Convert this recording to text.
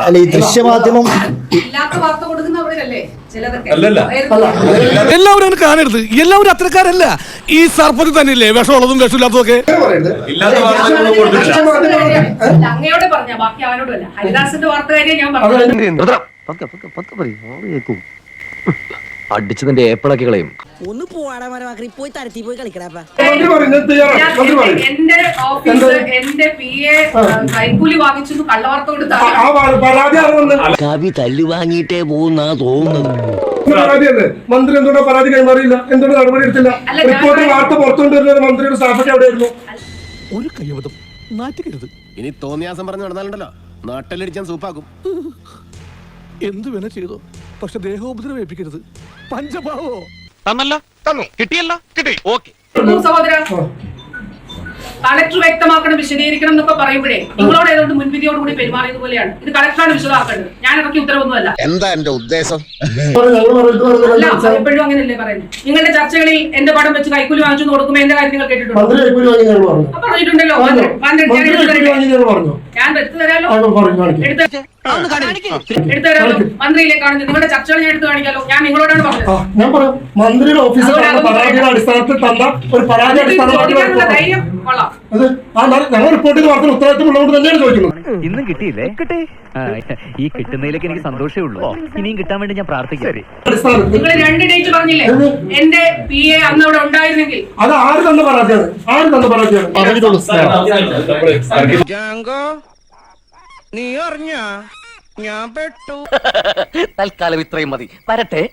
അല്ല, ഈ ദൃശ്യമാധ്യമം എല്ലാവരും അങ്ങനെ കാണരുത്. എല്ലാവരും അത്രക്കാരല്ല. ഈ സർപ്പത്തിൽ തന്നെയല്ലേ വിഷമുള്ളതും വിഷമില്ലാത്തതും ഒക്കെ. അങ്ങയോട് പറഞ്ഞ ബാക്കി അവനോടല്ല. ഹരിദാസിന്റെ വാർത്തകാരിയെ ഞാൻ പറഞ്ഞു. അടിച്ചതിന്റെ ഏപ്പിളക്കി കളയും. ഒന്ന് പോവാടാ മരമാക്കി പോയി തരത്തി പോയി കളിക്കടാ. എന്റെ ഓഫീസ് എന്റെ PA കൈക്കൂലി വാങ്ങിച്ചു കള്ളവാർത്ത കൊടുത്താൽ കവി തല്ലു വാങ്ങിയിട്ടേ പോകുന്നാ തോന്നുന്നത്. മന്ത്രി എന്തുകൊണ്ടോ പരാതി കൈമാറിയില്ല? എന്തുകൊണ്ട് നടപടി എടുത്തില്ല? റിപ്പോർട്ട് വാർത്ത പുറത്തുകൊണ്ടുവരുന്ന മന്ത്രിയുടെ സ്റ്റാഫൊക്കെ എവിടെയായിരുന്നു? ഒരു കൈവതം നാറ്റിക്കരുത്. ഇനി തോന്നിയാസം പറഞ്ഞു നടന്നാലുണ്ടല്ലോ നാട്ടിലടിച്ചാൻ സൂപ്പാക്കും. എന്ത് വേണ ചെയ്തോ, പക്ഷെ ദേഹോപദ്രവേൽപ്പിക്കരുത്. പഞ്ചഭാവോ തന്നല്ലോ, തന്നു, കിട്ടിയല്ലോ, കിട്ടി. ഓക്കെ സഹോദര, കളക്ടർ വ്യക്തമാക്കണം, വിശദീകരിക്കണം എന്നൊക്കെ പറയുമ്പോഴേ നിങ്ങളോട് ഏതുകൊണ്ട് മുൻവിധിയോടുകൂടി പെരുമാറിയത് പോലെയാണ്. ഇത് കളക്ടറാണ് വിശദമാക്കേണ്ടത്. ഞാൻ ഇറക്കി ഉത്തരവൊന്നുമല്ല. എന്താ എന്റെ ഉദ്ദേശം? അല്ല, എപ്പോഴും അങ്ങനെയല്ലേ പറയുന്നത്. നിങ്ങളുടെ ചർച്ചകളിൽ എന്റെ പടം വെച്ച് കൈക്കൂലി വാങ്ങിച്ചു കൊടുക്കുമ്പോൾ എന്റെ കാര്യം നിങ്ങൾ കേട്ടിട്ടുണ്ടോ? പറഞ്ഞിട്ടുണ്ടല്ലോ. ഞാൻ എടുത്തു തരാലോ, എടുത്തു തരാലോ. മന്ത്രിയിലെ കാണുന്നത് നിങ്ങളുടെ ചർച്ചകൾ ഞാൻ എടുത്തു കാണിക്കാലോ. ഞാൻ നിങ്ങളോടാണ് പറഞ്ഞത്. മന്ത്രിയുടെ ഓഫീസിൽ പരാതിയുടെ അടിസ്ഥാനത്തിൽ തന്ന ഒരു പരാതി ധൈര്യം കൊള്ളാം. ഞങ്ങൾ റിപ്പോർട്ട് ചെയ്ത് വാർത്ത ഉത്തരവാദിത്തമുള്ളതുകൊണ്ട് തന്നെയാണ് ചോദിക്കുന്നത്. ഇന്നും കിട്ടിയില്ലേ? കിട്ടി. ഈ കിട്ടുന്നതിലേക്ക് എനിക്ക് സന്തോഷമേ ഉള്ളൂ. ഇനിയും കിട്ടാൻ വേണ്ടി ഞാൻ പ്രാർത്ഥിക്കാം. നിങ്ങൾ 2 ഡേറ്റ് പറഞ്ഞില്ലേ? എന്റെ PA അന്ന് അവിടെ ഉണ്ടായിരുന്നെങ്കിൽ അത് ആര് തന്ന പരാതിയാണ്? ആര് തന്ന പരാതിയാണ്? നീ അറിഞ്ഞ ഞാൻ പെട്ടു. തൽക്കാലം ഇത്രയും മതി. വരട്ടെ.